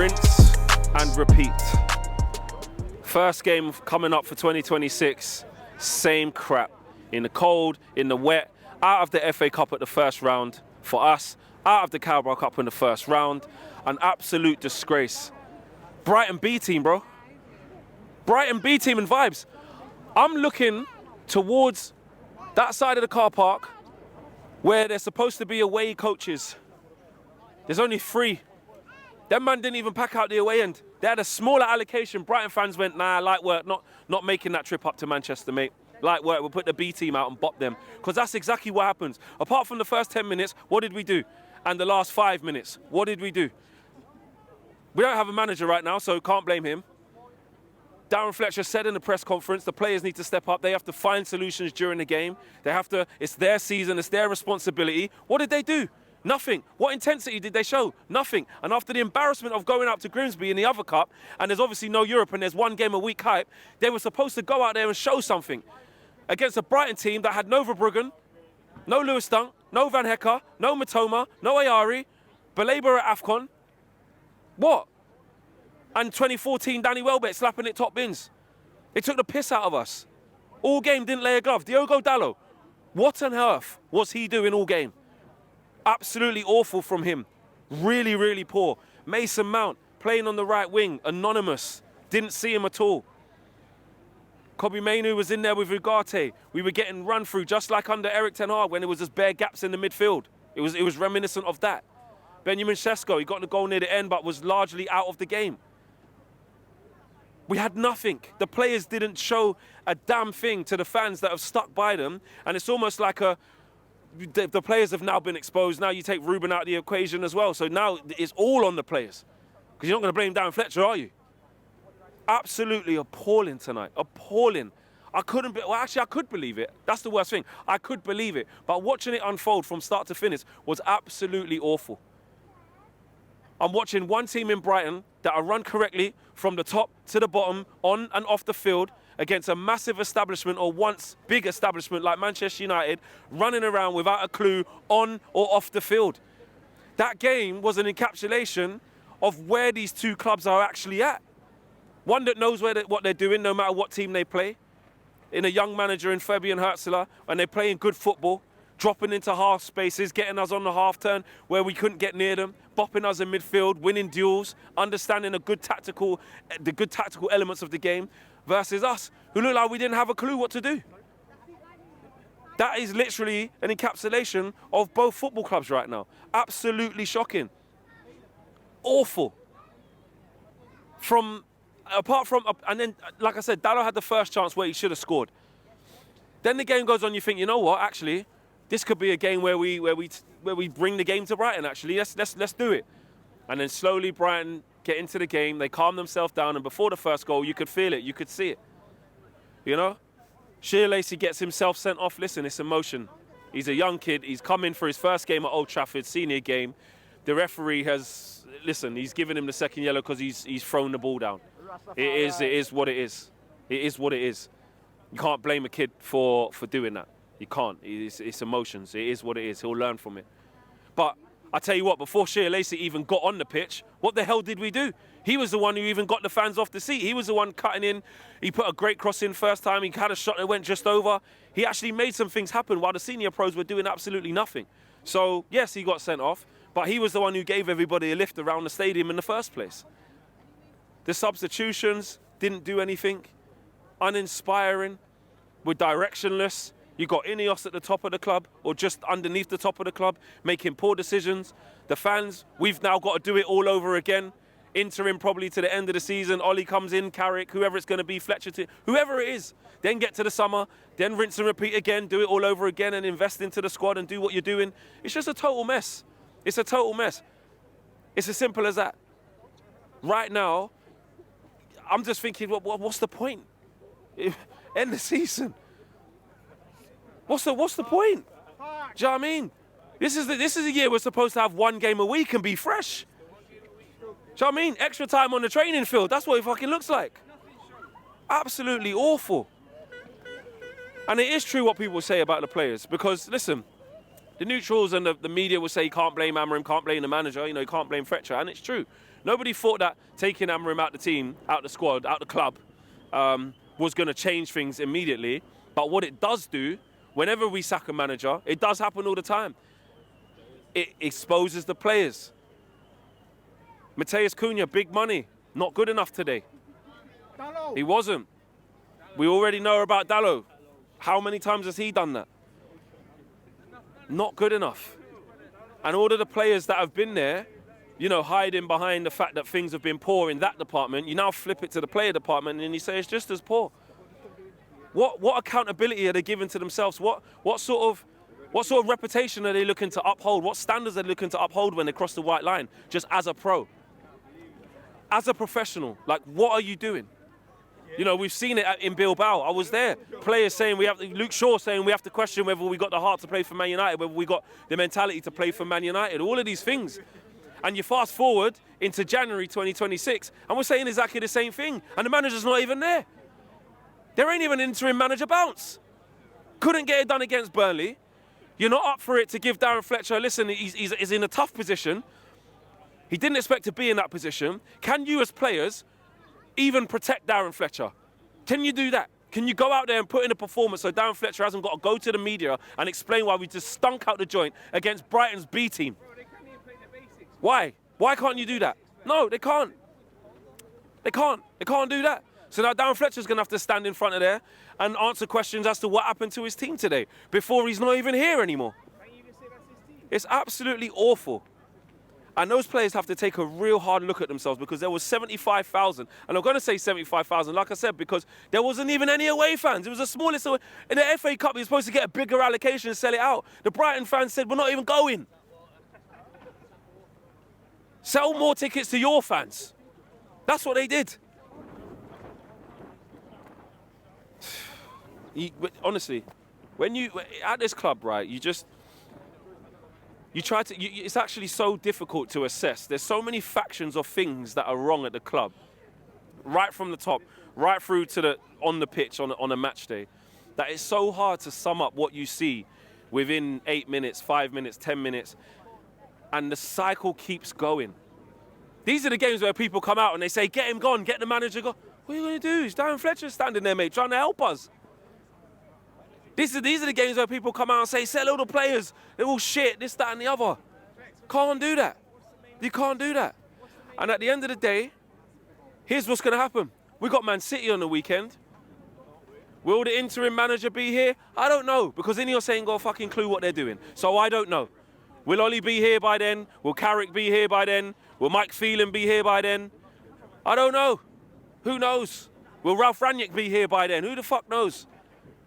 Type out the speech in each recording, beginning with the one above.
Rinse and repeat. First game coming up for 2026, same crap. In the cold, in the wet, out of the FA Cup at the first round for us, out of the Carabao Cup in the first round. An absolute disgrace. Brighton B team, bro. Brighton B team and vibes. I'm looking towards that side of the car park where there's supposed to be away coaches. There's only 3. Them man didn't even pack out the away end. They had a smaller allocation. Brighton fans went, nah, light work, not making that trip up to Manchester, mate. Light work, we'll put the B team out and bop them. Because that's exactly what happens. Apart from the first 10 minutes, what did we do? And the last 5 minutes, what did we do? We don't have a manager right now, so can't blame him. Darren Fletcher said in the press conference, the players need to step up. They have to find solutions during the game. They have to, it's their season, it's their responsibility. What did they do? Nothing. What intensity did they show? Nothing. And after the embarrassment of going up to Grimsby in the other cup, and there's obviously no Europe and there's one game a week hype, they were supposed to go out there and show something. Against a Brighton team that had no Verbruggen, no Lewis Dunk, no Van Hecke, no Matoma, no Ayari, Belabor at AFCON. What? And 2014 Danny Welbeck slapping it top bins. They took the piss out of us. All game didn't lay a glove. Diogo Dalot, what on earth was he doing all game? Absolutely awful from him. Really, really poor. Mason Mount playing on the right wing, anonymous. Didn't see him at all. Kobbie Mainoo was in there with Ugarte. We were getting run through just like under Eric Ten Hag when there was just bare gaps in the midfield. It was reminiscent of that. Benjamin Sesko, he got the goal near the end but was largely out of the game. We had nothing. The players didn't show a damn thing to the fans that have stuck by them. And it's almost like the players have now been exposed. Now you take Ruben out of the equation as well. So now it's all on the players. Because you're not going to blame Darren Fletcher, are you? Absolutely appalling tonight. Appalling. I couldn't be, well, actually, I could believe it. That's the worst thing. I could believe it. But watching it unfold from start to finish was absolutely awful. I'm watching one team in Brighton that are run correctly from the top to the bottom, on and off the field, against a massive establishment or once big establishment like Manchester United, running around without a clue on or off the field. That game was an encapsulation of where these two clubs are actually at. One that knows what they're doing, no matter what team they play. In a young manager in Fabian Hürzeler, and they're playing good football, dropping into half spaces, getting us on the half turn where we couldn't get near them, bopping us in midfield, winning duels, understanding the good tactical elements of the game, versus us, who look like we didn't have a clue what to do. That is literally an encapsulation of both football clubs right now. Absolutely shocking. Awful. Apart from, and then, like I said, Dalot had the first chance where he should have scored. Then the game goes on, you think, you know what, actually, this could be a game where we bring the game to Brighton, actually. Let's do it. And then slowly Brighton get into the game, they calm themselves down, and before the first goal, you could feel it, you could see it. You know? Shear Lacey gets himself sent off. Listen, it's emotion. He's a young kid, he's come in for his first game at Old Trafford, senior game. The referee has, listen, he's given him the second yellow because he's thrown the ball down. It is what it is. It is what it is. You can't blame a kid for doing that. You can't. It's emotions. It is what it is. He'll learn from it. But I tell you what, before Shear Lacey even got on the pitch, what the hell did we do? He was the one who even got the fans off the seat. He was the one cutting in. He put a great cross in first time. He had a shot that went just over. He actually made some things happen while the senior pros were doing absolutely nothing. So, yes, he got sent off, but he was the one who gave everybody a lift around the stadium in the first place. The substitutions didn't do anything. Uninspiring. We're directionless. You got Ineos at the top of the club or just underneath the top of the club making poor decisions. The fans, we've now got to do it all over again. Interim probably to the end of the season. Ollie comes in, Carrick, whoever it's going to be, Fletcher, whoever it is. Then get to the summer, then rinse and repeat again, do it all over again and invest into the squad and do what you're doing. It's just a total mess. It's a total mess. It's as simple as that. Right now, I'm just thinking, what's the point? End the season. What's the point? Do you know what I mean? This is a year we're supposed to have one game a week and be fresh. Do you know what I mean? Extra time on the training field. That's what it fucking looks like. Absolutely awful. And it is true what people say about the players. Because, listen, The neutrals and the media will say you can't blame Amorim, can't blame the manager, you can't blame Fletcher, and it's true. Nobody thought that taking Amorim out the team, out the squad, out the club, was going to change things immediately. But what it does do, whenever we sack a manager, it does happen all the time. It exposes the players. Mateus Cunha, big money, not good enough today. He wasn't. We already know about Dallo. How many times has he done that? Not good enough. And all of the players that have been there, hiding behind the fact that things have been poor in that department, you now flip it to the player department and you say it's just as poor. What accountability are they giving to themselves? What sort of reputation are they looking to uphold? What standards are they looking to uphold when they cross the white line, just as a pro? As a professional, like, what are you doing? We've seen it in Bilbao. I was there. Players saying Luke Shaw saying we have to question whether we got the heart to play for Man United, whether we got the mentality to play for Man United, all of these things. And you fast forward into January 2026, and we're saying exactly the same thing, and the manager's not even there. There ain't even an interim manager bounce. Couldn't get it done against Burnley. You're not up for it to give Darren Fletcher, listen, he's in a tough position. He didn't expect to be in that position. Can you as players even protect Darren Fletcher? Can you do that? Can you go out there and put in a performance so Darren Fletcher hasn't got to go to the media and explain why we just stunk out the joint against Brighton's B team? Why? Why can't you do that? No, they can't. They can't do that. So now Darren Fletcher's going to have to stand in front of there and answer questions as to what happened to his team today before he's not even here anymore. It's absolutely awful. And those players have to take a real hard look at themselves, because there was 75,000. And I'm going to say 75,000, like I said, because there wasn't even any away fans. It was the smallest. In the FA Cup, you're supposed to get a bigger allocation and sell it out. The Brighton fans said, we're not even going. Sell more tickets to your fans. That's what they did. Honestly, when you at this club, right, it's actually so difficult to assess. There's so many factions of things that are wrong at the club, right from the top, right through to on the pitch on a match day, that it's so hard to sum up what you see within 8 minutes, 5 minutes, 10 minutes, and the cycle keeps going. These are the games where people come out and they say, get him gone, get the manager gone. What are you going to do? It's Darren Fletcher standing there, mate, trying to help us. These are the games where people come out and say, sell all the players, they're all shit, this, that, and the other. Can't do that. You can't do that. And at the end of the day, here's what's going to happen. We got Man City on the weekend. Will the interim manager be here? I don't know, because Ineos ain't got a fucking clue what they're doing. So I don't know. Will Ollie be here by then? Will Carrick be here by then? Will Mike Phelan be here by then? I don't know. Who knows? Will Ralph Rangnick be here by then? Who the fuck knows?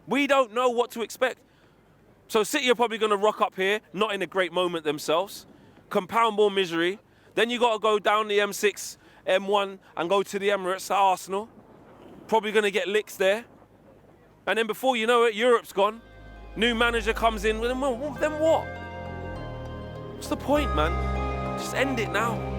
We don't know what to expect. So City are probably going to rock up here, not in a great moment themselves, compound more misery. Then you got to go down the M6, M1 and go to the Emirates at Arsenal. Probably going to get licks there. And then before you know it, Europe's gone. New manager comes in. Then what? What's the point, man? Just end it now.